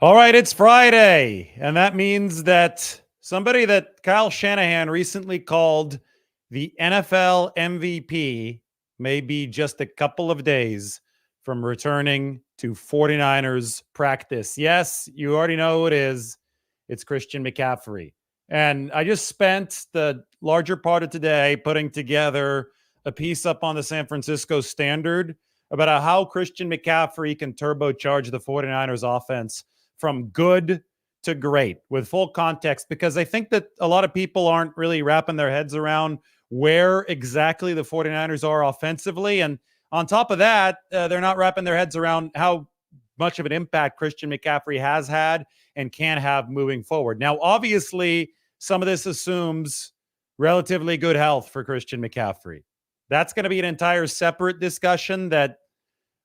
All right, it's Friday, and that means that somebody that Kyle Shanahan recently called the NFL MVP may be just a couple of days from returning to 49ers practice. Yes, you already know who it is. It's Christian McCaffrey. And I just spent the larger part of today putting together a piece up on the San Francisco Standard about how Christian McCaffrey can turbocharge the 49ers offense from good to great with full context, because I think that a lot of people aren't really wrapping their heads around where exactly the 49ers are offensively. And on top of that, they're not wrapping their heads around how much of an impact Christian McCaffrey has had and can have moving forward. Now, obviously, some of this assumes relatively good health for Christian McCaffrey. That's going to be an entire separate discussion that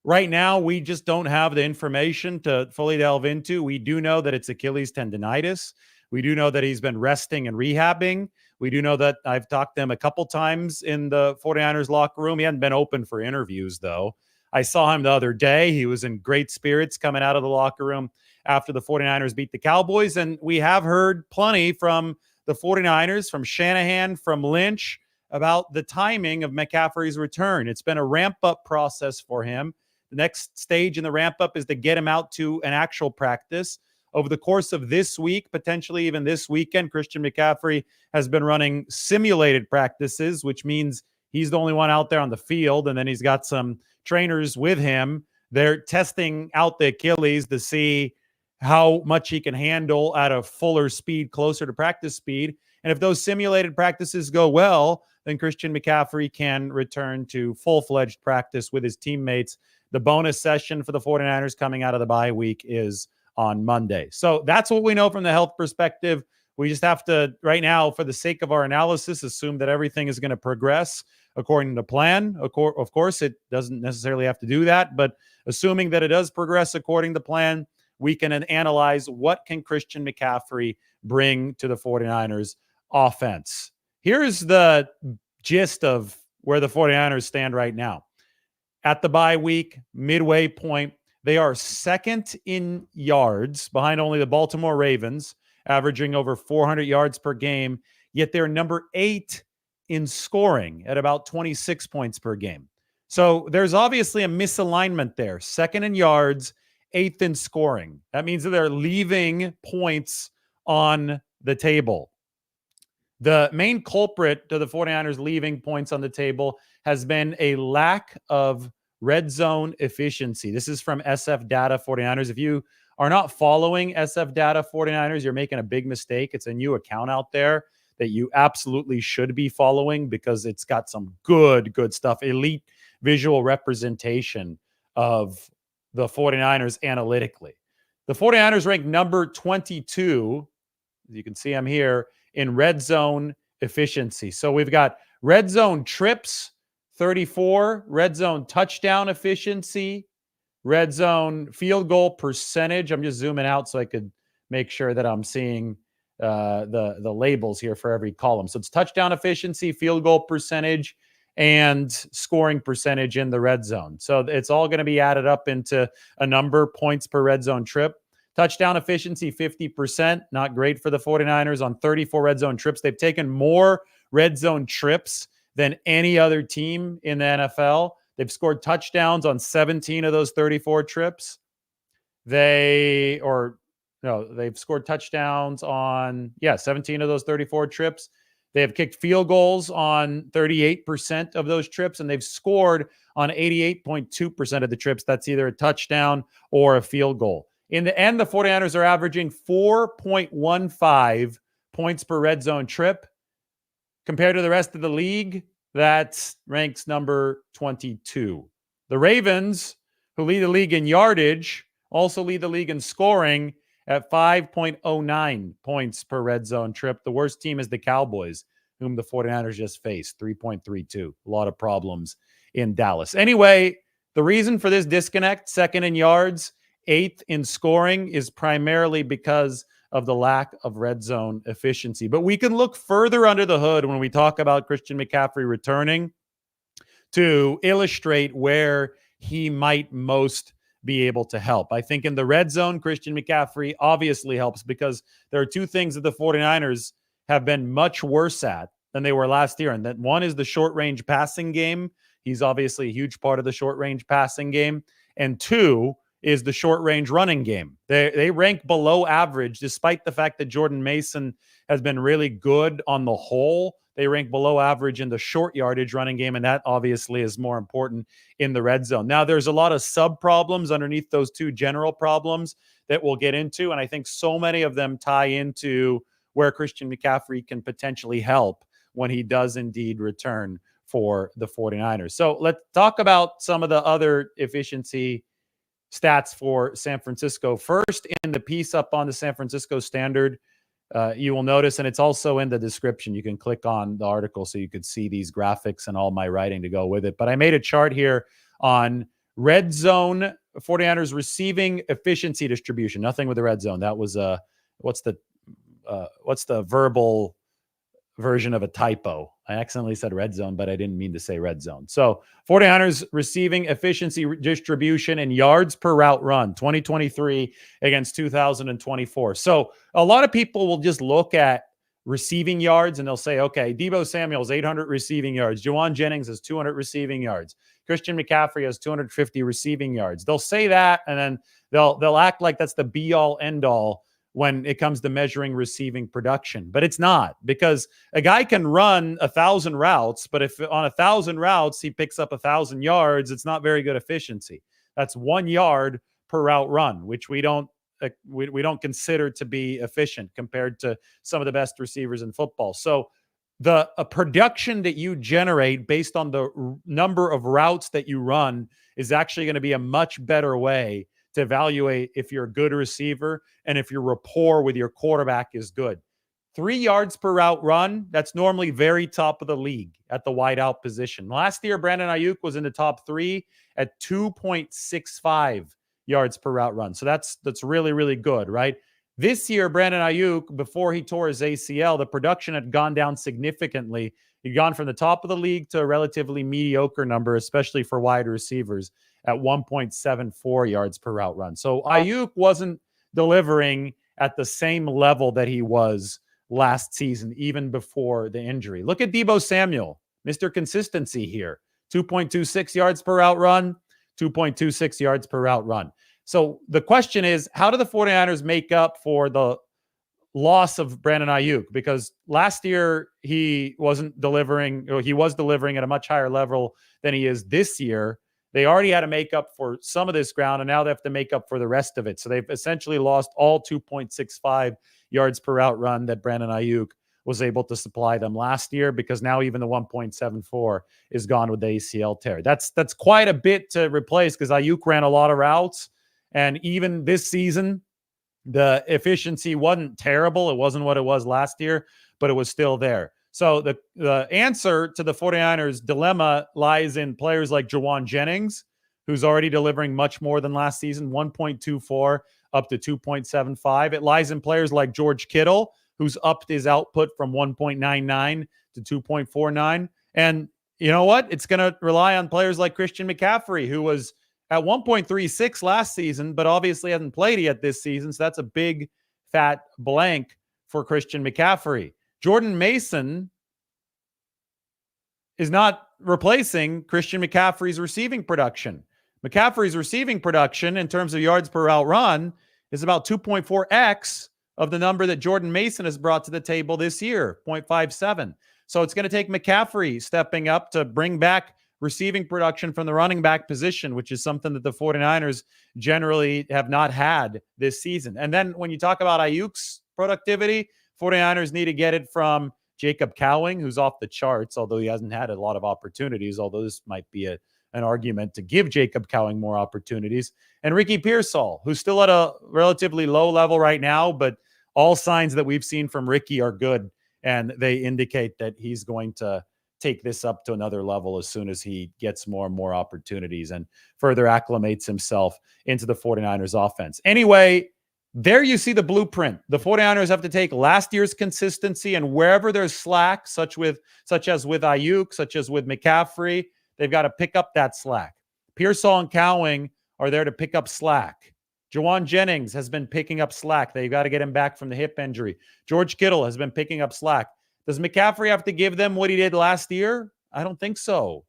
right now, we just don't have the information to fully delve into. We do know that it's Achilles tendonitis. We do know that he's been resting and rehabbing. We do know that I've talked to him a couple times in the 49ers locker room. He hadn't been open for interviews, though. I saw him the other day. He was in great spirits coming out of the locker room after the 49ers beat the Cowboys. And we have heard plenty from the 49ers, from Shanahan, from Lynch, about the timing of McCaffrey's return. It's been a ramp-up process for him. The next stage in the ramp up is to get him out to an actual practice. Over the course of this week, potentially even this weekend, Christian McCaffrey has been running simulated practices, which means he's the only one out there on the field. And then he's got some trainers with him. They're testing out the Achilles to see how much he can handle at a fuller speed, closer to practice speed. And if those simulated practices go well, then Christian McCaffrey can return to full-fledged practice with his teammates. The bonus session for the 49ers coming out of the bye week is on Monday. So that's what we know from the health perspective. We just have to, right now, for the sake of our analysis, assume that everything is going to progress according to plan. Of course, it doesn't necessarily have to do that, but assuming that it does progress according to plan, we can analyze what can Christian McCaffrey bring to the 49ers offense. Here's the gist of where the 49ers stand right now. At the bye week, midway point, they are second in yards behind only the Baltimore Ravens, averaging over 400 yards per game, yet they're number 8 in scoring at about 26 points per game. So there's obviously a misalignment there. Second in yards, 8th in scoring. That means that they're leaving points on the table. The main culprit to the 49ers leaving points on the table has been a lack of red zone efficiency. This is from SF Data 49ers. If you are not following SF Data 49ers, you're making a big mistake. It's a new account out there that you absolutely should be following because it's got some good stuff, elite visual representation of the 49ers analytically. The 49ers rank number 22, as you can see I'm here, in red zone efficiency. So we've got red zone trips, 34, red zone touchdown efficiency, red zone field goal percentage. I'm just zooming out so I could make sure that I'm seeing the labels here for every column. So it's touchdown efficiency, field goal percentage, and scoring percentage in the red zone. So it's all going to be added up into a number, points per red zone trip. Touchdown efficiency, 50%. Not great for the 49ers on 34 red zone trips. They've taken more red zone trips than any other team in the NFL. They've scored touchdowns on 17 of those 34 trips. They've scored touchdowns on, 17 of those 34 trips. They have kicked field goals on 38% of those trips, and they've scored on 88.2% of the trips. That's either a touchdown or a field goal. In the end, the 49ers are averaging 4.15 points per red zone trip. Compared to the rest of the league, that ranks number 22. The Ravens, who lead the league in yardage, also lead the league in scoring at 5.09 points per red zone trip. The worst team is the Cowboys, whom the 49ers just faced, 3.32. A lot of problems in Dallas. Anyway, the reason for this disconnect, second in yards, 8th in scoring, is primarily because of the lack of red zone efficiency. But we can look further under the hood when we talk about Christian McCaffrey returning to illustrate where he might most be able to help. I think in the red zone, Christian McCaffrey obviously helps because there are two things that the 49ers have been much worse at than they were last year. And that one is the short range passing game. He's obviously a huge part of the short range passing game. And two is the short range running game. They rank below average, despite the fact that Jordan Mason has been really good on the whole. They rank below average in the short yardage running game, and that obviously is more important in the red zone. Now, there's a lot of sub problems underneath those two general problems that we'll get into, and I think so many of them tie into where Christian McCaffrey can potentially help when he does indeed return for the 49ers. So let's talk about some of the other efficiency stats for San Francisco. First, in the piece up on the San Francisco Standard, you will notice, and it's also in the description, you can click on the article so you could see these graphics and all my writing to go with it. But I made a chart here on red zone 49ers receiving efficiency distribution. Nothing with the red zone. That was what's the verbal version of a typo? I accidentally said red zone, but I didn't mean to say red zone. So 49ers receiving efficiency distribution and yards per route run, 2023 against 2024. So a lot of people will just look at receiving yards and they'll say, okay, Deebo Samuel's 800 receiving yards. Juwan Jennings has 200 receiving yards. Christian McCaffrey has 250 receiving yards. They'll say that, and then they'll act like that's the be all end all when it comes to measuring receiving production. But it's not, because a guy can run 1,000 routes, but if on 1,000 routes he picks up 1,000 yards, it's not very good efficiency. That's 1 yard per route run, which we don't consider to be efficient compared to some of the best receivers in football. So the production that you generate based on the number of routes that you run is actually going to be a much better way to evaluate if you're a good receiver and if your rapport with your quarterback is good. 3 yards per route run, that's normally very top of the league at the wideout position. Last year, Brandon Ayuk was in the top 3 at 2.65 yards per route run. So that's really, really good, right? This year, Brandon Ayuk, before he tore his ACL, the production had gone down significantly. He'd gone from the top of the league to a relatively mediocre number, especially for wide receivers, at 1.74 yards per route run. So Ayuk wasn't delivering at the same level that he was last season, even before the injury. Look at Deebo Samuel, Mr. Consistency here. 2.26 yards per route run, 2.26 yards per route run. So the question is, how do the 49ers make up for the loss of Brandon Ayuk? Because last year he wasn't delivering, or he was delivering at a much higher level than he is this year. They already had to make up for some of this ground, and now they have to make up for the rest of it. So they've essentially lost all 2.65 yards per route run that Brandon Ayuk was able to supply them last year, because now even the 1.74 is gone with the ACL tear. That's quite a bit to replace, because Ayuk ran a lot of routes, and even this season, the efficiency wasn't terrible. It wasn't what it was last year, but it was still there. So the answer to the 49ers dilemma lies in players like Juwan Jennings, who's already delivering much more than last season, 1.24 up to 2.75. It lies in players like George Kittle, who's upped his output from 1.99 to 2.49. And you know what? It's going to rely on players like Christian McCaffrey, who was at 1.36 last season, but obviously hasn't played yet this season. So that's a big fat blank for Christian McCaffrey. Jordan Mason is not replacing Christian McCaffrey's receiving production. McCaffrey's receiving production in terms of yards per route run is about 2.4x of the number that Jordan Mason has brought to the table this year, 0.57. So it's going to take McCaffrey stepping up to bring back receiving production from the running back position, which is something that the 49ers generally have not had this season. And then when you talk about Ayuk's productivity, 49ers need to get it from Jacob Cowing, who's off the charts, although he hasn't had a lot of opportunities, although this might be an argument to give Jacob Cowing more opportunities, and Ricky Pearsall, who's still at a relatively low level right now, but all signs that we've seen from Ricky are good, and they indicate that he's going to take this up to another level as soon as he gets more and more opportunities and further acclimates himself into the 49ers offense. Anyway, there you see the blueprint. The 49ers have to take last year's consistency, and wherever there's slack, such as with Ayuk, such as with McCaffrey, they've got to pick up that slack. Pearsall and Cowing are there to pick up slack. Jawan Jennings has been picking up slack. They've got to get him back from the hip injury. George Kittle has been picking up slack. Does McCaffrey have to give them what he did last year? I don't think so.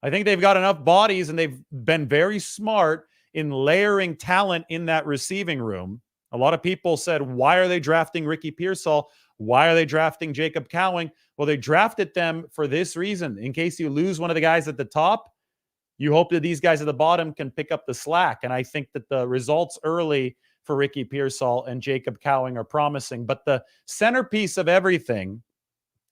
I think they've got enough bodies, and they've been very smart in layering talent in that receiving room. A lot of people said, why are they drafting Ricky Pearsall? Why are they drafting Jacob Cowing? Well, they drafted them for this reason. In case you lose one of the guys at the top, you hope that these guys at the bottom can pick up the slack. And I think that the results early for Ricky Pearsall and Jacob Cowing are promising. But the centerpiece of everything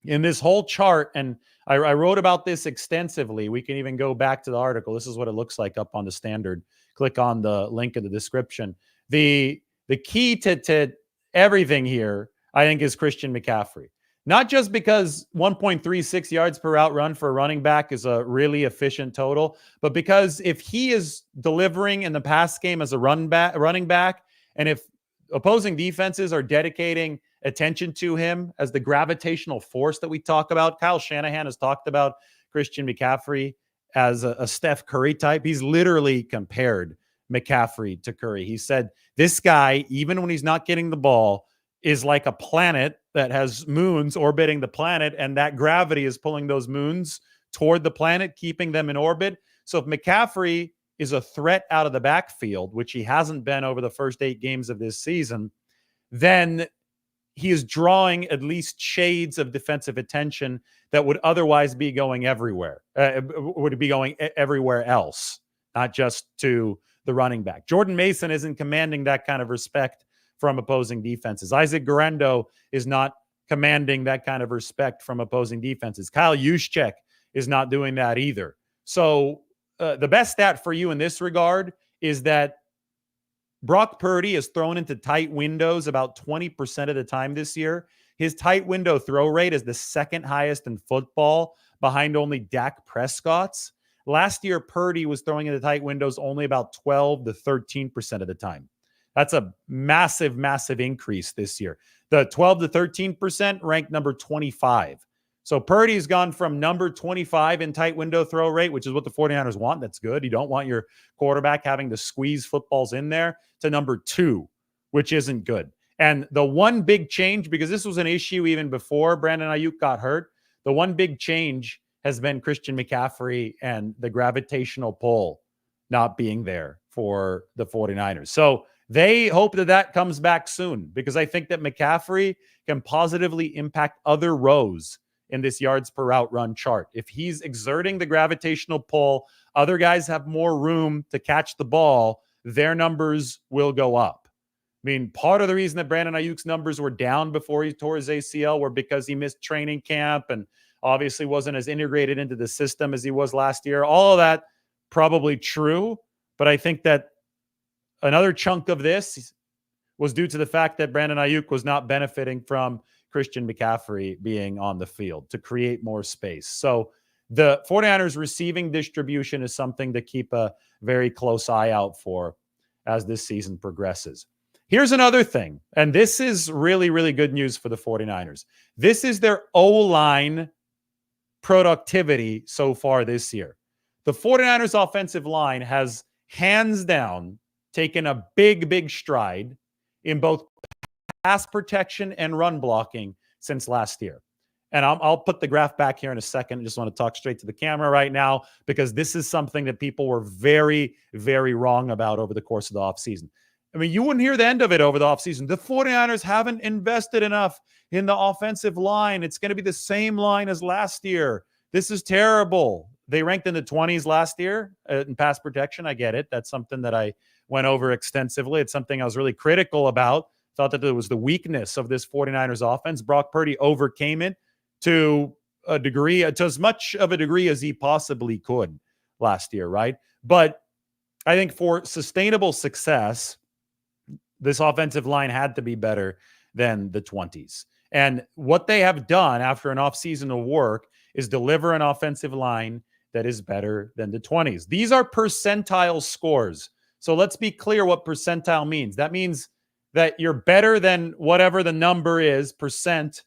in this whole chart, and I wrote about this extensively. We can even go back to the article. This is what it looks like up on the Standard. Click on the link in the description. The key to everything here, I think, is Christian McCaffrey. Not just because 1.36 yards per route run for a running back is a really efficient total, but because if he is delivering in the pass game as a running back, and if opposing defenses are dedicating attention to him as the gravitational force that we talk about. Kyle Shanahan has talked about Christian McCaffrey as a Steph Curry type. He's literally compared McCaffrey to Curry. He said, this guy, even when he's not getting the ball, is like a planet that has moons orbiting the planet, and that gravity is pulling those moons toward the planet, keeping them in orbit. So if McCaffrey is a threat out of the backfield, which he hasn't been over the first 8 games of this season, then he is drawing at least shades of defensive attention that would otherwise be going everywhere, would be going everywhere else, not just to the running back. Jordan Mason isn't commanding that kind of respect from opposing defenses. Isaac Guerrero is not commanding that kind of respect from opposing defenses. Kyle Juszczyk is not doing that either. So the best stat for you in this regard is that Brock Purdy is thrown into tight windows about 20% of the time this year. His tight window throw rate is the second highest in football, behind only Dak Prescott's. Last year, Purdy was throwing into tight windows only about 12 to 13% of the time. That's a massive, massive increase this year. The 12 to 13% ranked number 25. So Purdy's gone from number 25 in tight window throw rate, which is what the 49ers want. That's good. You don't want your quarterback having to squeeze footballs in there, to number 2, which isn't good. And the one big change, because this was an issue even before Brandon Ayuk got hurt, the one big change has been Christian McCaffrey and the gravitational pull not being there for the 49ers. So they hope that that comes back soon, because I think that McCaffrey can positively impact other rows in this yards per route run chart. If he's exerting the gravitational pull, other guys have more room to catch the ball, their numbers will go up. I mean, part of the reason that Brandon Ayuk's numbers were down before he tore his ACL were because he missed training camp and obviously wasn't as integrated into the system as he was last year. All of that probably true, but I think that another chunk of this was due to the fact that Brandon Ayuk was not benefiting from Christian McCaffrey being on the field to create more space. So the 49ers receiving distribution is something to keep a very close eye out for as this season progresses. Here's another thing, and this is really, really good news for the 49ers. This is their O-line productivity so far this year. The 49ers offensive line has hands down taken a big, big stride in both pass protection and run blocking since last year. And I'll put the graph back here in a second. I just want to talk straight to the camera right now, because this is something that people were very, very wrong about over the course of the offseason. I mean, you wouldn't hear the end of it over the offseason. The 49ers haven't invested enough in the offensive line. It's going to be the same line as last year. This is terrible. They ranked in the 20s last year in pass protection. I get it. That's something that I went over extensively. It's something I was really critical about. Thought that it was the weakness of this 49ers offense. Brock Purdy overcame it to a degree, to as much of a degree as he possibly could last year, right? But I think for sustainable success, this offensive line had to be better than the 20s. And what they have done after an offseason of work is deliver an offensive line that is better than the 20s. These are percentile scores. So let's be clear what percentile means. That means that you're better than whatever the number is, percent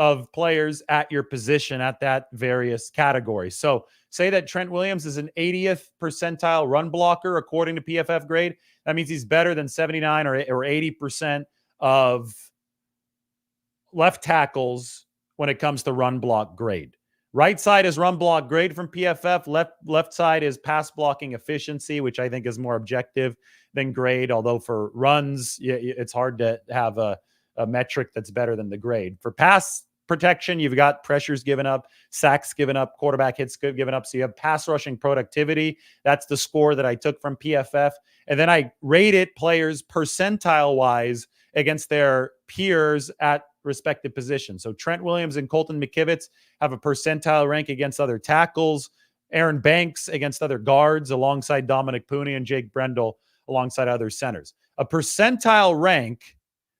of players at your position at that various categories. So say that Trent Williams is an 80th percentile run blocker according to PFF grade. That means he's better than 79 or 80% of left tackles when it comes to run block grade. Right side is run block grade from PFF. Left side is pass blocking efficiency, which I think is more objective than grade. Although for runs, it's hard to have a metric that's better than the grade. For pass protection, you've got pressures given up, sacks given up, quarterback hits given up. So you have pass rushing productivity. That's the score that I took from PFF. And then I rated players percentile wise against their peers at respective positions. So Trent Williams and Colton McCoy have a percentile rank against other tackles. Aaron Banks against other guards alongside Dominic Pooney and Jake Brendel alongside other centers. A percentile rank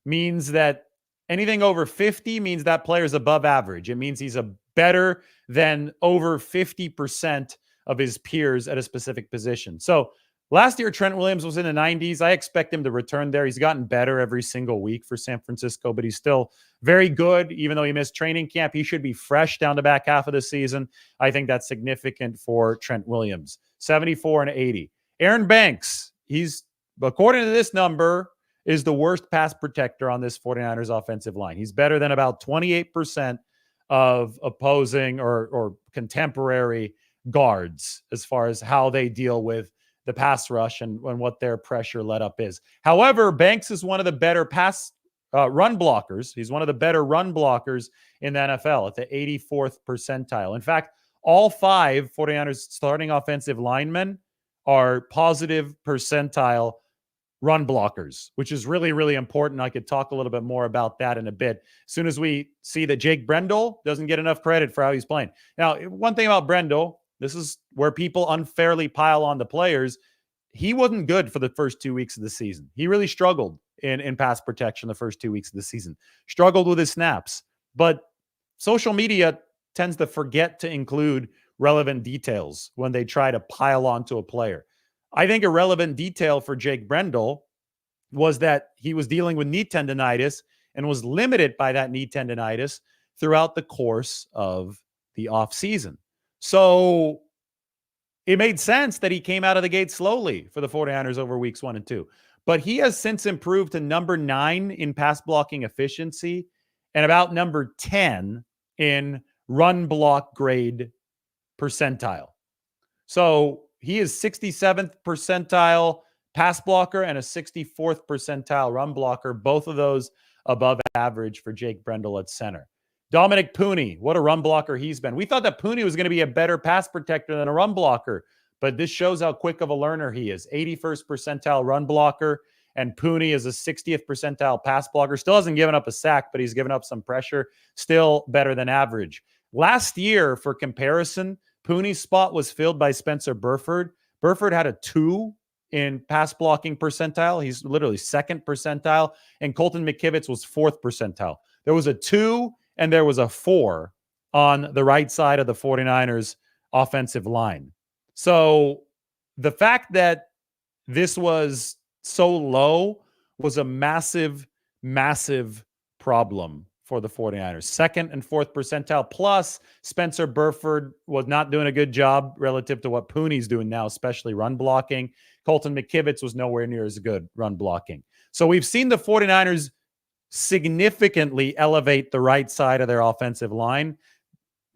means that anything over 50 means that player is above average. It means he's a better than over 50% of his peers at a specific position. So last year, Trent Williams was in the 90s. I expect him to return there. He's gotten better every single week for San Francisco, but he's still very good. Even though he missed training camp, he should be fresh down the back half of the season. I think that's significant for Trent Williams. 74 and 80. Aaron Banks, he's, according to this number, is the worst pass protector on this 49ers offensive line. He's better than about 28% of opposing or contemporary guards as far as how they deal with the pass rush and what their pressure let up is. However, Banks is one of the better run blockers. He's one of the better run blockers in the NFL at the 84th percentile. In fact, all 5 49ers starting offensive linemen are positive percentile run blockers, which is really, really important. I could talk a little bit more about that in a bit. As soon as we see that Jake Brendel doesn't get enough credit for how he's playing. Now, one thing about Brendel, this is where people unfairly pile on the players. He wasn't good for the first 2 weeks of the season. He really struggled in pass protection the first 2 weeks of the season. Struggled with his snaps. But social media tends to forget to include relevant details when they try to pile onto a player. I think a relevant detail for Jake Brendel was that he was dealing with knee tendonitis and was limited by that knee tendonitis throughout the course of the offseason. So it made sense that he came out of the gate slowly for the 49ers over weeks 1 and 2. But he has since improved to number 9 in pass blocking efficiency and about number 10 in run block grade percentile. So he is 67th percentile pass blocker and a 64th percentile run blocker, both of those above average for Jake Brendel at center. Dominic Pooney, what a run blocker he's been. We thought that Pooney was going to be a better pass protector than a run blocker, but this shows how quick of a learner he is. 81st percentile run blocker, and Pooney is a 60th percentile pass blocker. Still hasn't given up a sack, but he's given up some pressure. Still better than average. Last year, for comparison, Pooney's spot was filled by Spencer Burford. Burford had a 2 in pass blocking percentile. He's literally 2nd percentile. And Colton McCoy was 4th percentile. There was a 2 and there was a 4 on the right side of the 49ers offensive line. So the fact that this was so low was a massive, massive problem for the 49ers. 2nd and 4th percentile, plus Spencer Burford was not doing a good job relative to what Pooney's doing now, especially run blocking. Colton McCoy was nowhere near as good run blocking. So we've seen the 49ers significantly elevate the right side of their offensive line.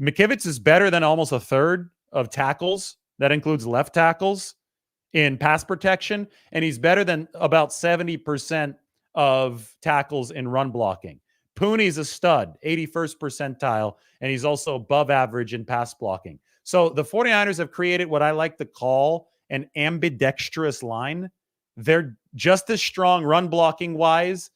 McCoy is better than almost a third of tackles. That includes left tackles in pass protection. And he's better than about 70% of tackles in run blocking. Pooney's a stud, 81st percentile, and he's also above average in pass blocking. So the 49ers have created what I like to call an ambidextrous line. They're just as strong run blocking wise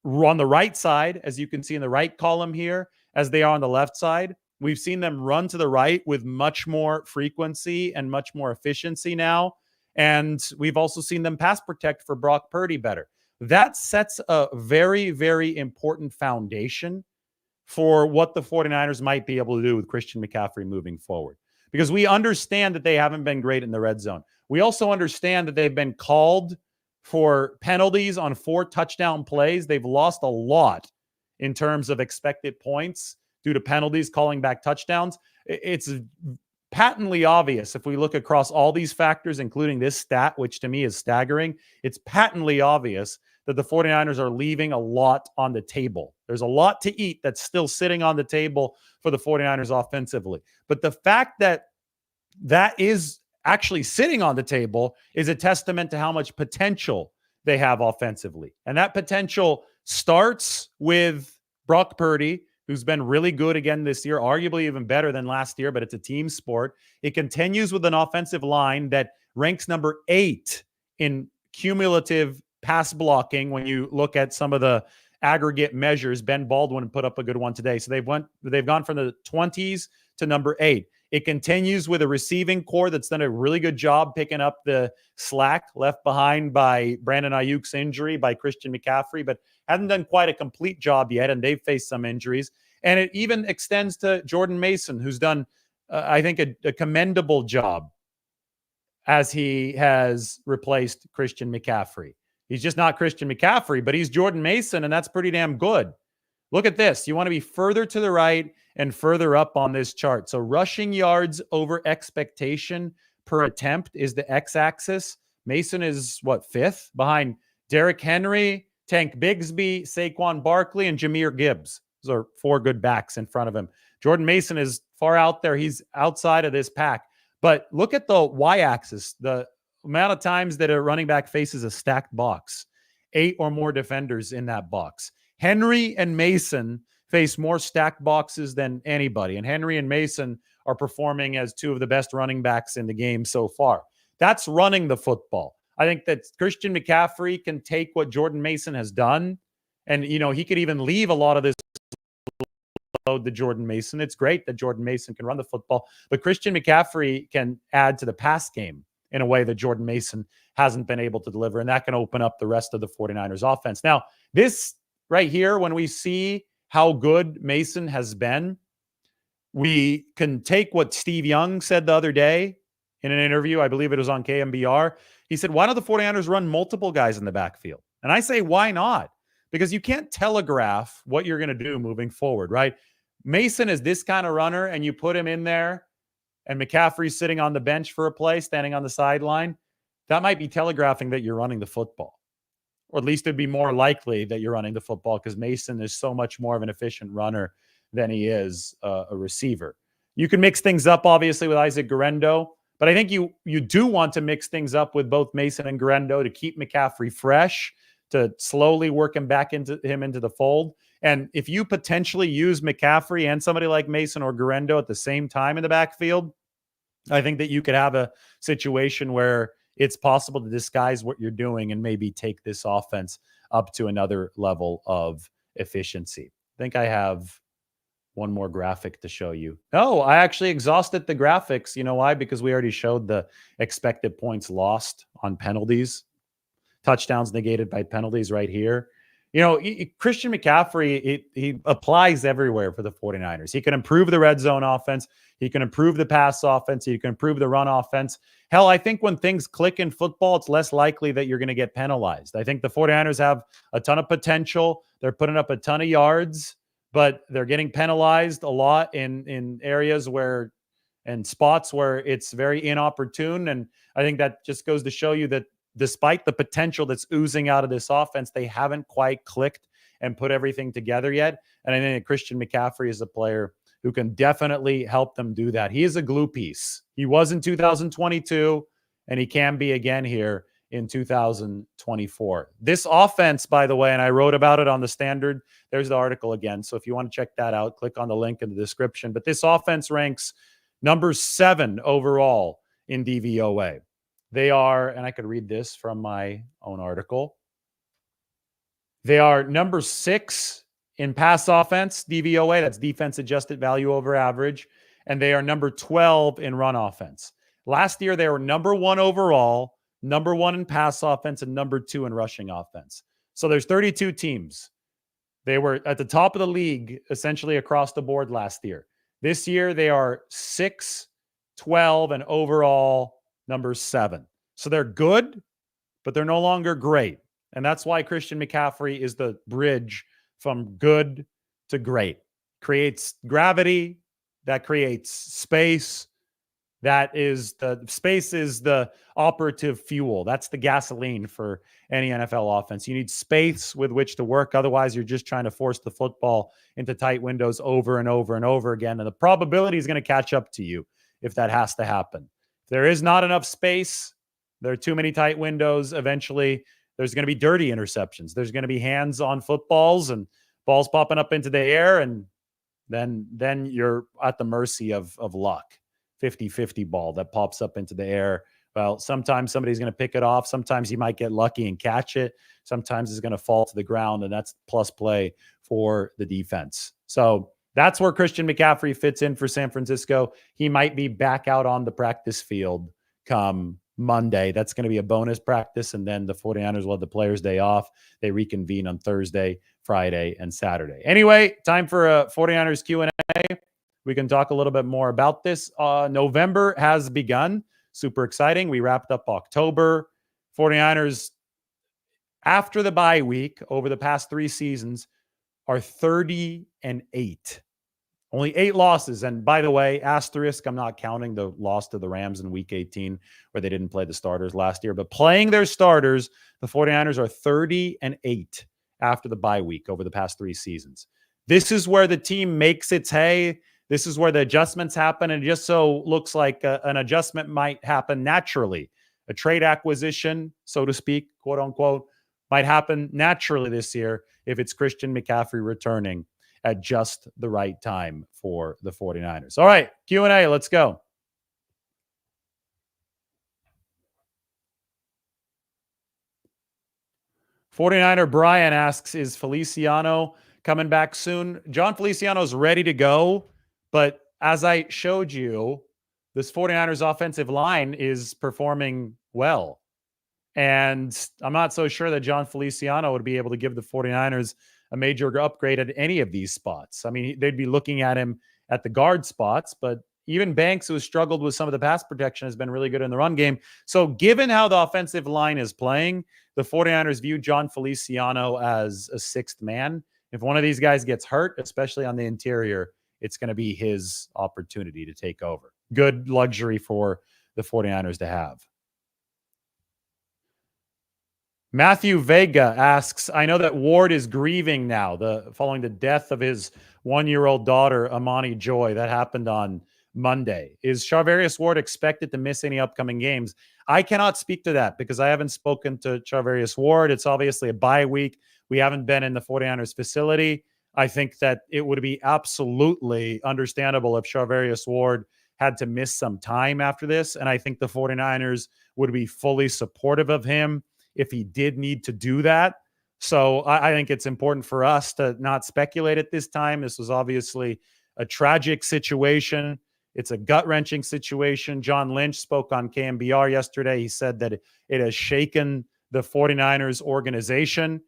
on the right side, as you can see in the right column here, as they are on the left side. We've seen them run to the right with much more frequency and much more efficiency now. And we've also seen them pass protect for Brock Purdy better. That sets a very, very important foundation for what the 49ers might be able to do with Christian McCaffrey moving forward. Because we understand that they haven't been great in the red zone. We also understand that they've been called for penalties on 4 touchdown plays. They've lost a lot in terms of expected points due to penalties, calling back touchdowns. It's patently obvious if we look across all these factors, including this stat, which to me is staggering. It's patently obvious that the 49ers are leaving a lot on the table. There's a lot to eat that's still sitting on the table for the 49ers offensively. But the fact that that is actually sitting on the table is a testament to how much potential they have offensively. And that potential starts with Brock Purdy, who's been really good again this year, arguably even better than last year, but it's a team sport. It continues with an offensive line that ranks number 8 in cumulative pass blocking when you look at some of the aggregate measures. Ben Baldwin put up a good one today. So they've gone from the 20s to number 8. It continues with a receiving core that's done a really good job picking up the slack left behind by Brandon Ayuk's injury, by Christian McCaffrey, but hasn't done quite a complete job yet, and they've faced some injuries. And it even extends to Jordan Mason, who's done, I think, a commendable job as he has replaced Christian McCaffrey. He's just not Christian McCaffrey, but he's Jordan Mason, and that's pretty damn good. Look at this. You want to be further to the right and further up on this chart. So rushing yards over expectation per attempt is the x-axis. Mason is, what, 5th? Behind Derrick Henry, Tank Bigsby, Saquon Barkley, and Jahmyr Gibbs. Those are 4 good backs in front of him. Jordan Mason is far out there. He's outside of this pack. But look at the y-axis, the amount of times that a running back faces a stacked box. 8 or more defenders in that box. Henry and Mason face more stacked boxes than anybody. And Henry and Mason are performing as 2 of the best running backs in the game so far. That's running the football. I think that Christian McCaffrey can take what Jordan Mason has done. And, he could even leave a lot of this load to Jordan Mason. It's great that Jordan Mason can run the football. But Christian McCaffrey can add to the pass game in a way that Jordan Mason hasn't been able to deliver. And that can open up the rest of the 49ers offense. Now, this right here, when we see how good Mason has been, we can take what Steve Young said the other day in an interview. I believe it was on KMBR. He said, why don't the 49ers run multiple guys in the backfield? And I say, why not? Because you can't telegraph what you're going to do moving forward, right? Mason is this kind of runner, and you put him in there, and McCaffrey's sitting on the bench for a play, standing on the sideline. That might be telegraphing that you're running the football. Or at least it'd be more likely that you're running the football, because Mason is so much more of an efficient runner than he is a receiver. You can mix things up, obviously, with Isaac Guerendo, but I think you do want to mix things up with both Mason and Guerendo to keep McCaffrey fresh, to slowly work him back into the fold. And if you potentially use McCaffrey and somebody like Mason or Guerendo at the same time in the backfield, I think that you could have a situation where it's possible to disguise what you're doing and maybe take this offense up to another level of efficiency. I think I have one more graphic to show you. No, I actually exhausted the graphics. You know why? Because we already showed the expected points lost on penalties, touchdowns negated by penalties right here. Christian McCaffrey, he applies everywhere for the 49ers. He can improve the red zone offense. He can improve the pass offense. He can improve the run offense. Hell, I think when things click in football, it's less likely that you're going to get penalized. I think the 49ers have a ton of potential. They're putting up a ton of yards, but they're getting penalized a lot in areas and spots where it's very inopportune. And I think that just goes to show you that despite the potential that's oozing out of this offense, they haven't quite clicked and put everything together yet. And I think that Christian McCaffrey is a player who can definitely help them do that. He is a glue piece. He was in 2022, and he can be again here in 2024. This offense, by the way, and I wrote about it on the Standard. There's the article again. So if you want to check that out, click on the link in the description. But this offense ranks number 7 overall in DVOA. They are, and I could read this from my own article. They are number 6 in pass offense, DVOA. That's defense adjusted value over average. And they are number 12 in run offense. Last year, they were number 1 overall, number 1 in pass offense, and number 2 in rushing offense. So there's 32 teams. They were at the top of the league, essentially across the board last year. This year, they are 6, 12, and overall number 7. So they're good, but they're no longer great. And that's why Christian McCaffrey is the bridge from good to great. creates gravity, that creates space. That is the space is the operative fuel. That's the gasoline for any NFL offense. You need space with which to work. Otherwise, you're just trying to force the football into tight windows over and over and over again. And the probability is going to catch up to you if that has to happen. If there is not enough space, there are too many tight windows. Eventually, there's going to be dirty interceptions. There's going to be hands on footballs and balls popping up into the air. And then you're at the mercy of luck. 50-50 ball that pops up into the air. Well, sometimes somebody's going to pick it off. Sometimes you might get lucky and catch it. Sometimes it's going to fall to the ground, and that's plus play for the defense. So that's where Christian McCaffrey fits in for San Francisco. He might be back out on the practice field come Monday. That's going to be a bonus practice, and then the 49ers will have the players' day off. They reconvene on Thursday, Friday, and Saturday. Anyway, time for a 49ers Q&A. We can talk a little bit more about this. November has begun. Super exciting. We wrapped up October. 49ers, after the bye week, over the past 3 seasons, are 30-8. Only 8 losses. And by the way, asterisk, I'm not counting the loss to the Rams in week 18, where they didn't play the starters last year. But playing their starters, the 49ers are 30-8 after the bye week over the past 3 seasons. This is where the team makes its hay. This is where the adjustments happen, and it just so looks like an adjustment might happen naturally. A trade acquisition, so to speak, quote unquote, might happen naturally this year if it's Christian McCaffrey returning at just the right time for the 49ers. All right, Q&A, let's go. "49er Brian asks, is Feliciano coming back soon? John Feliciano is ready to go. But as I showed you, this 49ers offensive line is performing well. And I'm not so sure that John Feliciano would be able to give the 49ers a major upgrade at any of these spots. I mean, they'd be looking at him at the guard spots, but even Banks, who has struggled with some of the pass protection, has been really good in the run game. So given how the offensive line is playing, the 49ers view John Feliciano as a 6th man. If one of these guys gets hurt, especially on the interior, it's going to be his opportunity to take over. Good luxury for the 49ers to have. Matthew Vega asks, I know that Ward is grieving now following the death of his 1-year-old daughter, Amani Joy. That happened on Monday. Is Charvarius Ward expected to miss any upcoming games? I cannot speak to that because I haven't spoken to Charvarius Ward. It's obviously a bye week. We haven't been in the 49ers facility. I think that it would be absolutely understandable if Charvarius Ward had to miss some time after this. And I think the 49ers would be fully supportive of him if he did need to do that. So I think it's important for us to not speculate at this time. This was obviously a tragic situation. It's a gut-wrenching situation. John Lynch spoke on KMBR yesterday. He said that it has shaken the 49ers organization.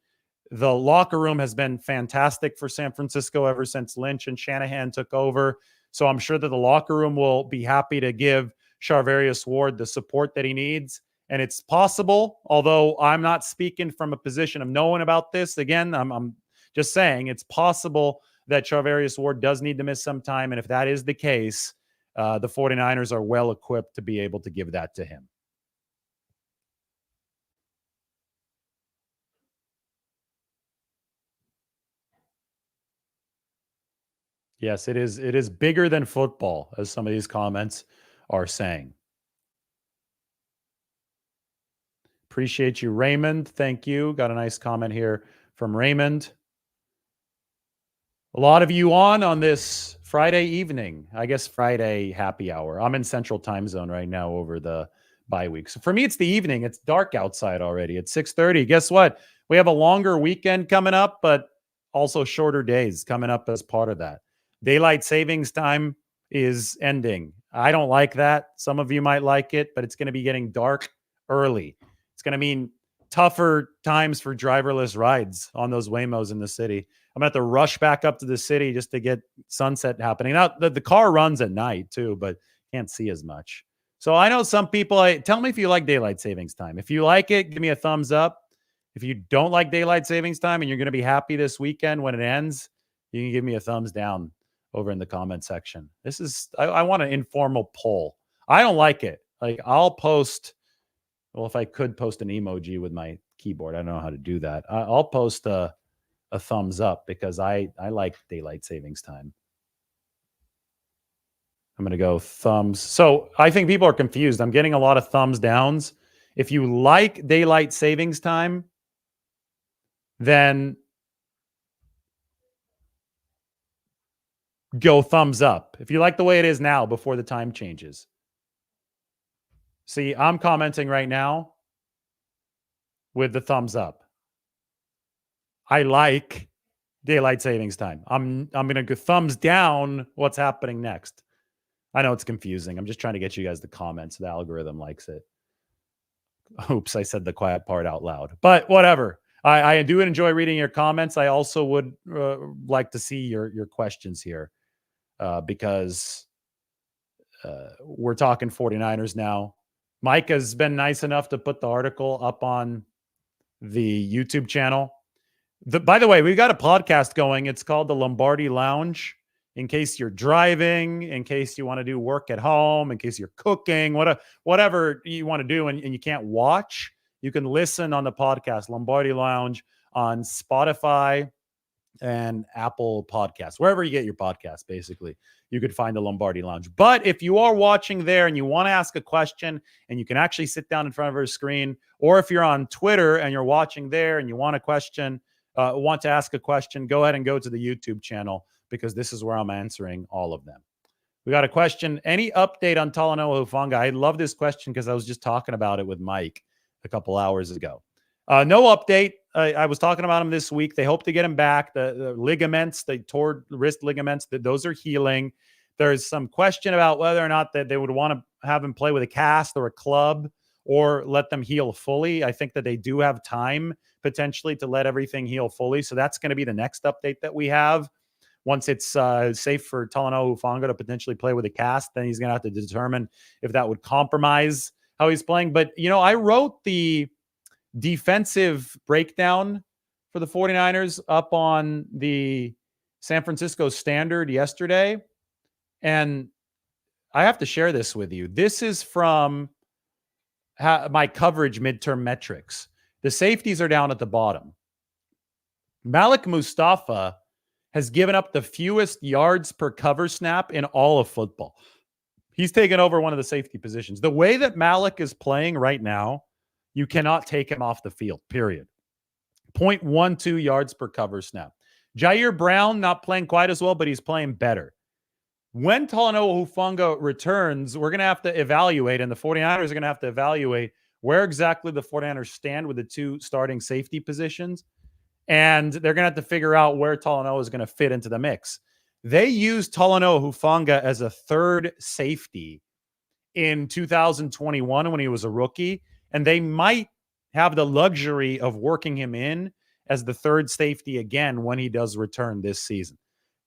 The locker room has been fantastic for San Francisco ever since Lynch and Shanahan took over. So I'm sure that the locker room will be happy to give Charvarius Ward the support that he needs. And it's possible, although I'm not speaking from a position of knowing about this. Again, I'm just saying it's possible that Charvarius Ward does need to miss some time. And if that is the case, the 49ers are well equipped to be able to give that to him. Yes, it is. It is bigger than football, as some of these comments are saying. Appreciate you, Raymond. Thank you. Got a nice comment here from Raymond. A lot of you on this Friday evening, I guess Friday happy hour. I'm in Central Time Zone right now over the bye week. So for me, it's the evening. It's dark outside already. It's 6:30. Guess what? We have a longer weekend coming up, but also shorter days coming up as part of that. Daylight savings time is ending. I don't like that. Some of you might like it, but it's going to be getting dark early. It's going to mean tougher times for driverless rides on those Waymos in the city. I'm going to have to rush back up to the city just to get sunset happening. Now, the car runs at night too, but can't see as much. So I know some people, tell me if you like daylight savings time. If you like it, give me a thumbs up. If you don't like daylight savings time and you're going to be happy this weekend when it ends, you can give me a thumbs down over in the comment section. This is, I want an informal poll. I don't like it. Like, I'll post, well, if I could post an emoji with my keyboard, I don't know how to do that. I'll post a thumbs up because I like daylight savings time. I'm going to go thumbs. So I think people are confused. I'm getting a lot of thumbs downs. If you like daylight savings time, then go thumbs up. If you like the way it is now before the time changes. See, I'm commenting right now with the thumbs up. I like daylight savings time. I'm going to go thumbs down what's happening next. I know it's confusing. I'm just trying to get you guys the comments. The algorithm likes it. Oops, I said the quiet part out loud. But whatever. I do enjoy reading your comments. I also would like to see your questions here because we're talking 49ers now. Mike has been nice enough to put the article up on the YouTube channel. By the way, we've got a podcast going. It's called the Lombardi Lounge. In case you're driving, in case you want to do work at home, in case you're cooking, whatever you want to do and you can't watch, you can listen on the podcast, Lombardi Lounge, on Spotify and Apple Podcasts, wherever you get your podcast, basically. You could find the Lombardi Lounge. But if you are watching there and you want to ask a question and you can actually sit down in front of a screen, or if you're on Twitter and you're watching there and you want to ask a question, go ahead and go to the YouTube channel because this is where I'm answering all of them. We got a question. Any update on Talanoa Hufanga? I love this question because I was just talking about it with Mike a couple hours ago. No update. I was talking about him this week. They hope to get him back. The ligaments, they tore wrist ligaments, those are healing. There's some question about whether or not that they would want to have him play with a cast or a club or let them heal fully. I think that they do have time potentially to let everything heal fully. So that's going to be the next update that we have. Once it's safe for Talanoa Hufanga to potentially play with a cast, then he's going to have to determine if that would compromise how he's playing. But, I wrote the defensive breakdown for the 49ers up on the San Francisco Standard yesterday. And I have to share this with you. This is from my coverage midterm metrics. The safeties are down at the bottom. Malik Mustafa has given up the fewest yards per cover snap in all of football. He's taken over one of the safety positions. The way that Malik is playing right now, you cannot take him off the field, period. 0.12 yards per cover snap. Jair Brown not playing quite as well, but he's playing better. When Talanoa Hufanga returns, we're going to have to evaluate, and the 49ers are going to have to evaluate where exactly the 49ers stand with the two starting safety positions. And they're going to have to figure out where Talanoa is going to fit into the mix. They used Talanoa Hufanga as a third safety in 2021 when he was a rookie, and they might have the luxury of working him in as the third safety again when he does return this season,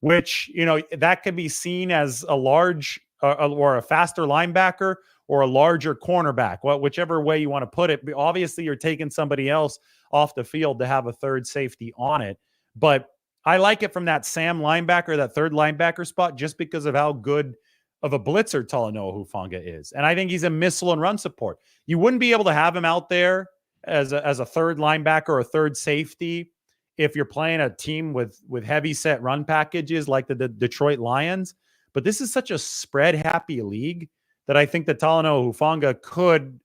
which, that could be seen as a large or a faster linebacker or a larger cornerback, whichever way you want to put it. Obviously, you're taking somebody else off the field to have a third safety on it. But I like it from that Sam linebacker, that third linebacker spot, just because of how good of a blitzer Talanoa Hufanga is. And I think he's a missile and run support. You wouldn't be able to have him out there as a third linebacker or a third safety if you're playing a team with heavy set run packages like the Detroit Lions. But this is such a spread-happy league that I think that Talanoa Hufanga could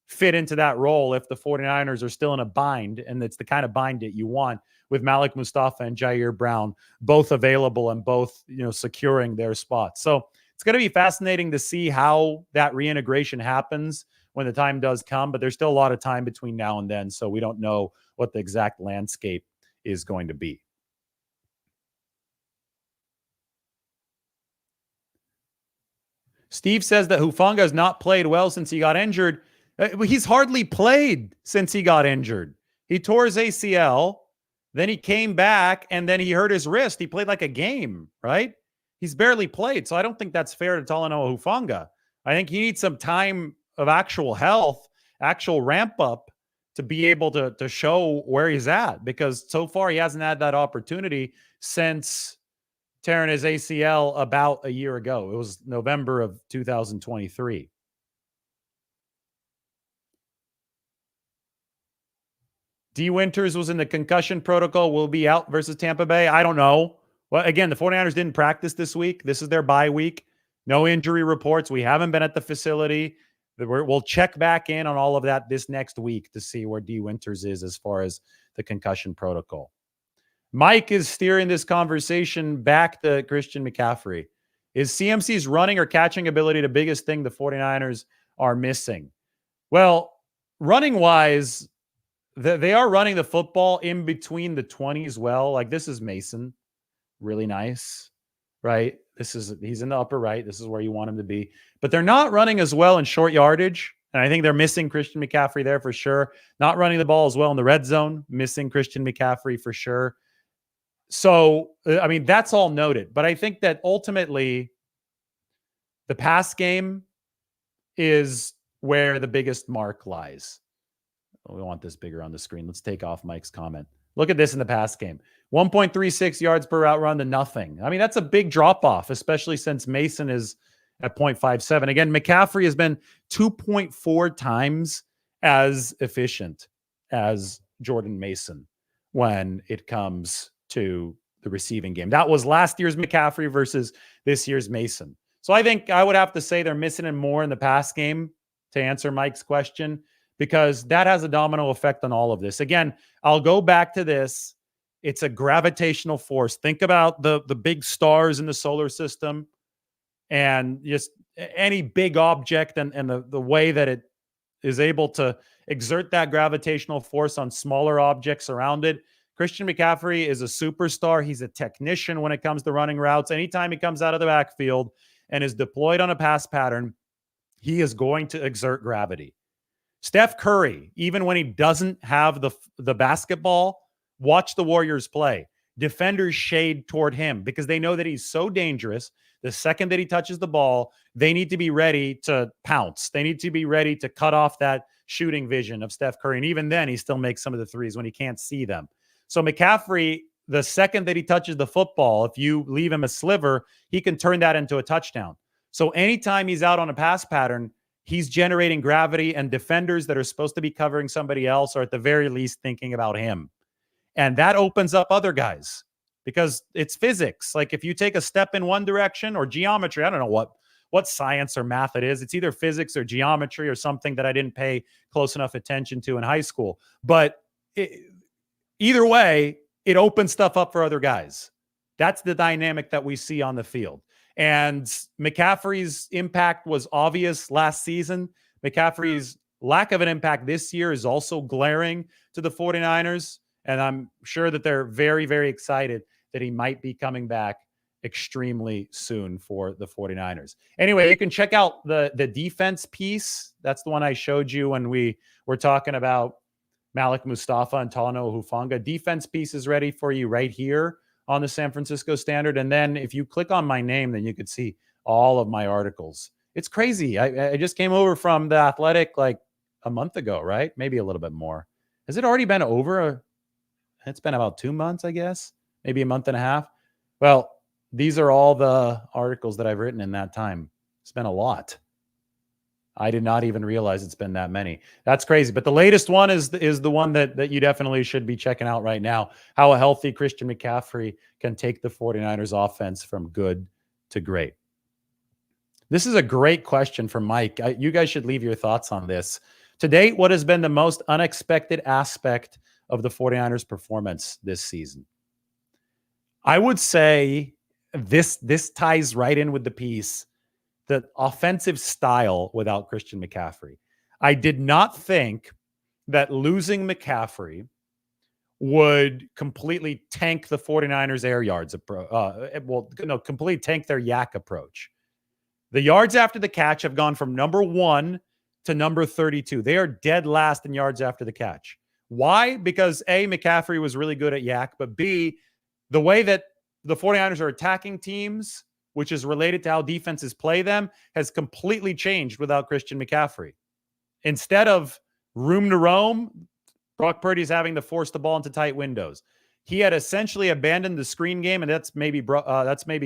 fit into that role if the 49ers are still in a bind, and it's the kind of bind that you want with Malik Mustafa and Jair Brown, both available and both, securing their spots. So it's going to be fascinating to see how that reintegration happens when the time does come, but there's still a lot of time between now and then, so we don't know what the exact landscape is going to be. Steve says that Hufanga has not played well since he got injured. He's hardly played since he got injured. He tore his ACL, then he came back, and then he hurt his wrist. He played like a game, right? He's barely played, so I don't think that's fair to Talanoa Hufanga. I think he needs some time of actual health, actual ramp up to be able to show where he's at, because so far he hasn't had that opportunity since tearing his ACL about a year ago. It was November of 2023. D. Winters was in the concussion protocol, will be out versus Tampa Bay. I don't know. Well, again, the 49ers didn't practice this week. This is their bye week. No injury reports. We haven't been at the facility. We'll check back in on all of that this next week to see where D. Winters is as far as the concussion protocol. Mike is steering this conversation back to Christian McCaffrey. Is CMC's running or catching ability the biggest thing the 49ers are missing? Well, running-wise, they are running the football in between the 20s well. Like, this is Mason. Really nice, right? He's in the upper right. This is where you want him to be. But they're not running as well in short yardage. And I think they're missing Christian McCaffrey there for sure. Not running the ball as well in the red zone. Missing Christian McCaffrey for sure. So, I mean, that's all noted. But I think that ultimately the pass game is where the biggest mark lies. We want this bigger on the screen. Let's take off Mike's comment. Look at this in the pass game. 1.36 yards per route run to nothing. I mean, that's a big drop off, especially since Mason is at 0.57. Again, McCaffrey has been 2.4 times as efficient as Jordan Mason when it comes to the receiving game. That was last year's McCaffrey versus this year's Mason. So I think I would have to say they're missing him more in the pass game to answer Mike's question, because that has a domino effect on all of this. Again, I'll go back to this. It's a gravitational force. Think about the big stars in the solar system and just any big object and the way that it is able to exert that gravitational force on smaller objects around it. Christian McCaffrey is a superstar. He's a technician when it comes to running routes. Anytime he comes out of the backfield and is deployed on a pass pattern, he is going to exert gravity. Steph Curry, even when he doesn't have the basketball, watch the Warriors play. Defenders shade toward him because they know that he's so dangerous. The second that he touches the ball, they need to be ready to pounce. They need to be ready to cut off that shooting vision of Steph Curry. And even then, he still makes some of the threes when he can't see them. So McCaffrey, the second that he touches the football, if you leave him a sliver, he can turn that into a touchdown. So anytime he's out on a pass pattern, he's generating gravity, and defenders that are supposed to be covering somebody else are at the very least thinking about him. And that opens up other guys because it's physics. Like if you take a step in one direction or geometry, I don't know what science or math it is. It's either physics or geometry or something that I didn't pay close enough attention to in high school. But either way, it opens stuff up for other guys. That's the dynamic that we see on the field. And McCaffrey's impact was obvious last season. McCaffrey's lack of an impact this year is also glaring to the 49ers. And I'm sure that they're very, very excited that he might be coming back extremely soon for the 49ers. Anyway, you can check out the defense piece. That's the one I showed you when we were talking about Malik Mustafa and Talanoa Hufanga. Defense piece is ready for you right here on the San Francisco Standard. And then if you click on my name, then you could see all of my articles. It's crazy. I just came over from The Athletic like a month ago, right? Maybe a little bit more. Has it already been over? It's been about 2 months, I guess. Maybe a month and a half. Well, these are all the articles that I've written in that time. It's been a lot. I did not even realize it's been that many. That's crazy. But the latest one is the one that you definitely should be checking out right now. How a healthy Christian McCaffrey can take the 49ers offense from good to great. This is a great question from Mike. You guys should leave your thoughts on this. To date, what has been the most unexpected aspect of the 49ers performance this season? I would say this ties right in with the piece. The offensive style without Christian McCaffrey. I did not think that losing McCaffrey would completely tank the 49ers air yards completely tank their yak approach. The yards after the catch have gone from number 1 to number 32. They are dead last in yards after the catch. Why? Because A, McCaffrey was really good at yak, but B, the way that the 49ers are attacking teams, which is related to how defenses play them, has completely changed without Christian McCaffrey. Instead of room to roam, Brock Purdy's having to force the ball into tight windows. he had essentially abandoned the screen game, and that's maybe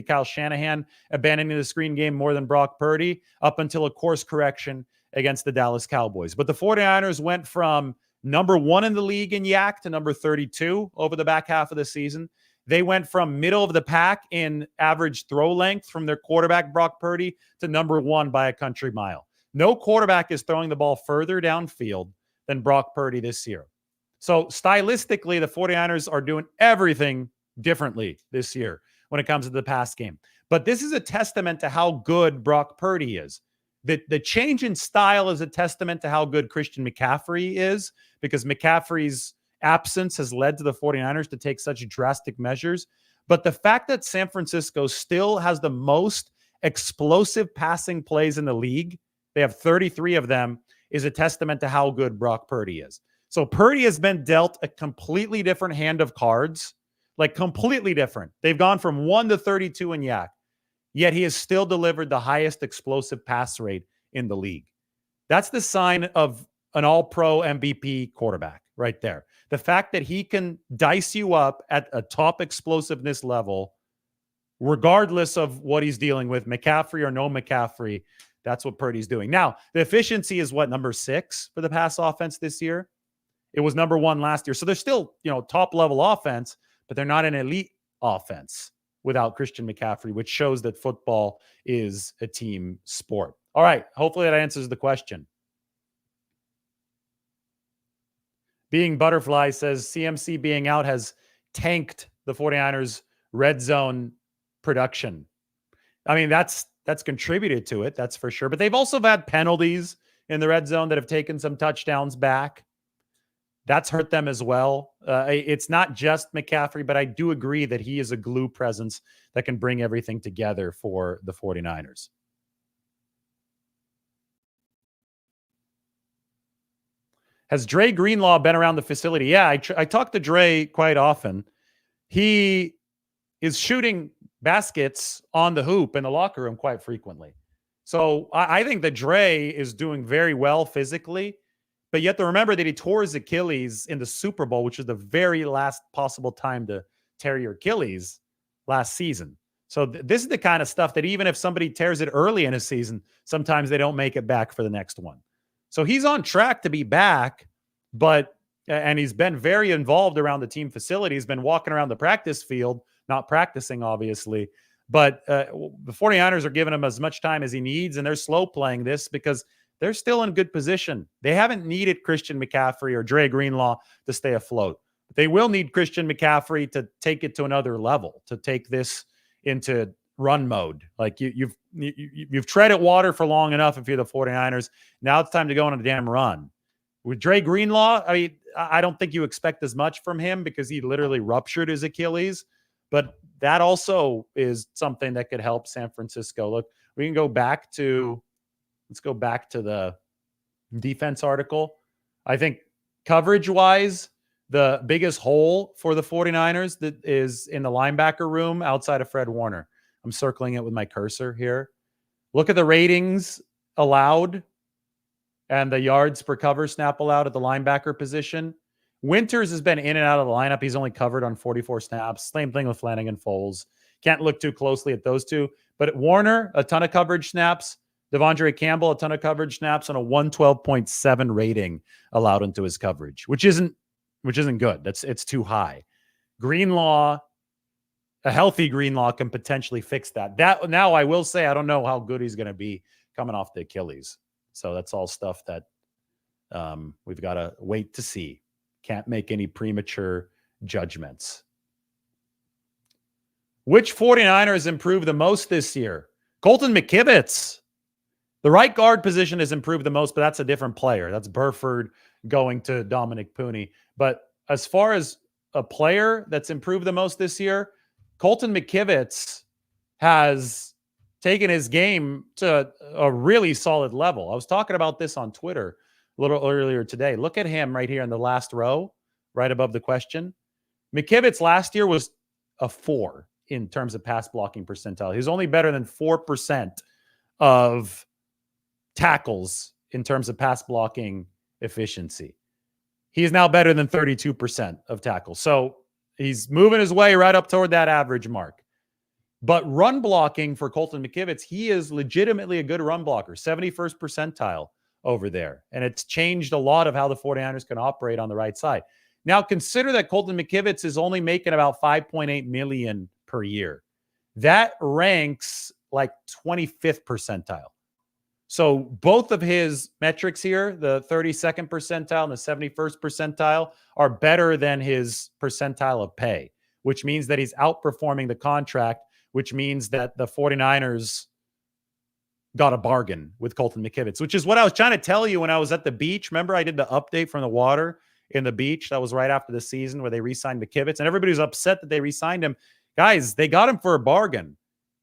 Kyle Shanahan abandoning the screen game more than Brock Purdy up until a course correction against the Dallas Cowboys. But the 49ers went from number 1 in the league in YAC to number 32 over the back half of the season. They went from middle of the pack in average throw length from their quarterback, Brock Purdy, to number 1 by a country mile. No quarterback is throwing the ball further downfield than Brock Purdy this year. So stylistically, the 49ers are doing everything differently this year when it comes to the pass game. But this is a testament to how good Brock Purdy is. The change in style is a testament to how good Christian McCaffrey is, because McCaffrey's absence has led to the 49ers to take such drastic measures. But the fact that San Francisco still has the most explosive passing plays in the league, they have 33 of them, is a testament to how good Brock Purdy is. So Purdy has been dealt a completely different hand of cards, like completely different. They've gone from 1 to 32 in YAC, yet he has still delivered the highest explosive pass rate in the league. That's the sign of an all-pro MVP quarterback right there. The fact that he can dice you up at a top explosiveness level, regardless of what he's dealing with, McCaffrey or no McCaffrey, that's what Purdy's doing. Now, the efficiency is what, number 6 for the pass offense this year? It was number 1 last year. So they're still, top level offense, but they're not an elite offense without Christian McCaffrey, which shows that football is a team sport. All right. Hopefully that answers the question. Being Butterfly says CMC being out has tanked the 49ers red zone production. I mean, that's contributed to it, that's for sure. But they've also had penalties in the red zone that have taken some touchdowns back. That's hurt them as well. It's not just McCaffrey, but I do agree that he is a glue presence that can bring everything together for the 49ers. Has Dre Greenlaw been around the facility? Yeah, I talk to Dre quite often. He is shooting baskets on the hoop in the locker room quite frequently. So I think that Dre is doing very well physically. But you have to remember that he tore his Achilles in the Super Bowl, which is the very last possible time to tear your Achilles last season. So this is the kind of stuff that even if somebody tears it early in a season, sometimes they don't make it back for the next one. So he's on track to be back, and he's been very involved around the team facility. He's been walking around the practice field, not practicing, obviously. But the 49ers are giving him as much time as he needs, and they're slow playing this because they're still in good position. They haven't needed Christian McCaffrey or Dre Greenlaw to stay afloat. But they will need Christian McCaffrey to take it to another level, to take this into run mode. Like you've treaded water for long enough if you're the 49ers. Now it's time to go on a damn run. With Dre Greenlaw, I mean, I don't think you expect as much from him because he literally ruptured his Achilles. But that also is something that could help San Francisco. Look, we can go back to... Let's go back to the defense article. I think coverage-wise, the biggest hole for the 49ers that is in the linebacker room outside of Fred Warner. I'm circling it with my cursor here. Look at the ratings allowed and the yards per cover snap allowed at the linebacker position. Winters has been in and out of the lineup. He's only covered on 44 snaps. Same thing with Flanagan Foles. Can't look too closely at those two. But at Warner, a ton of coverage snaps. Devondre Campbell, a ton of coverage snaps on a 112.7 rating allowed into his coverage, which isn't good. It's too high. Greenlaw, a healthy Greenlaw can potentially fix that. Now I will say I don't know how good he's going to be coming off the Achilles. So that's all stuff that we've got to wait to see. Can't make any premature judgments. Which 49ers improved the most this year? Colton McKivitz. The right guard position has improved the most, but that's a different player. That's Burford going to Dominic Pooney. But as far as a player that's improved the most this year, Colton McKivitz has taken his game to a really solid level. I was talking about this on Twitter a little earlier today. Look at him right here in the last row, right above the question. McKivitz last year was a 4 in terms of pass blocking percentile. He's only better than 4% of tackles in terms of pass blocking efficiency. He is now better than 32% of tackles. So He's moving his way right up toward that average mark. But run blocking for Colton McKivitz, he is legitimately a good run blocker, 71st percentile over there. And it's changed a lot of how the 49ers can operate on the right side. Now, consider that Colton McKivitz is only making about $5.8 million per year. That ranks like 25th percentile. So both of his metrics here, the 32nd percentile and the 71st percentile, are better than his percentile of pay, which means that he's outperforming the contract, which means that the 49ers got a bargain with Colton McKivitz, which is what I was trying to tell you when I was at the beach. Remember, I did the update from the water in the beach. That was right after the season where they re-signed McKivitz, and everybody was upset that they re-signed him. Guys, they got him for a bargain.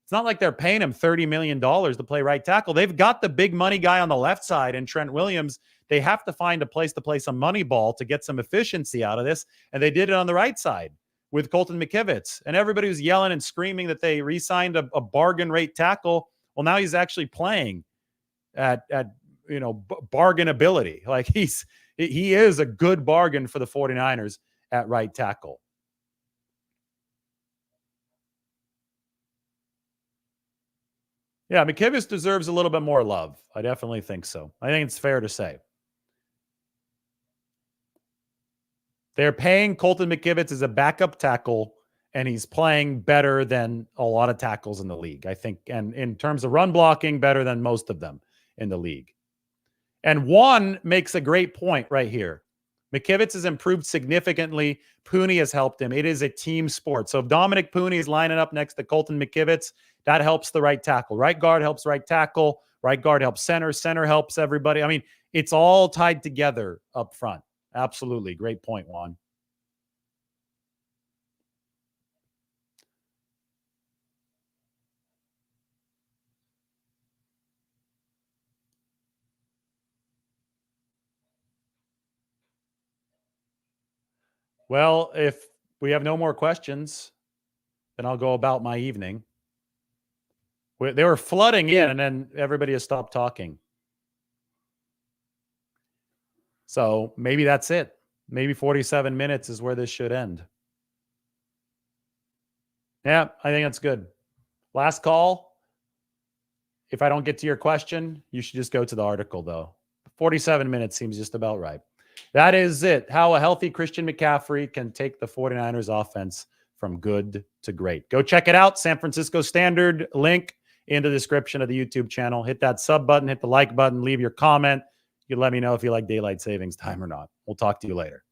It's not like they're paying him $30 million to play right tackle. They've got the big money guy on the left side and Trent Williams. They have to find a place to play some money ball to get some efficiency out of this, and they did it on the right side with Colton McKivitz. And everybody was yelling and screaming that they re-signed a bargain rate tackle. Well, now he's actually playing at bargain ability. Like he is a good bargain for the 49ers at right tackle. Yeah, McKivitz deserves a little bit more love. I definitely think so. I think it's fair to say. They're paying Colton McKivitz as a backup tackle, and he's playing better than a lot of tackles in the league, I think. And in terms of run blocking, better than most of them in the league. And Juan makes a great point right here. McKivitz has improved significantly. Pooney has helped him. It is a team sport. So if Dominic Pooney is lining up next to Colton McKivitz, that helps the right tackle. Right guard helps right tackle. Right guard helps center. Center helps everybody. I mean, it's all tied together up front. Absolutely. Great point, Juan. Well, if we have no more questions, then I'll go about my evening. They were flooding in, and then everybody has stopped talking. So maybe that's it. Maybe 47 minutes is where this should end. Yeah, I think that's good. Last call. If I don't get to your question, you should just go to the article, though. 47 minutes seems just about right. That is it. How a healthy Christian McCaffrey can take the 49ers offense from good to great. Go check it out. San Francisco Standard, link in the description of the YouTube channel. Hit that sub button, hit the like button, leave your comment. You can let me know if you like daylight savings time or not. We'll talk to you later.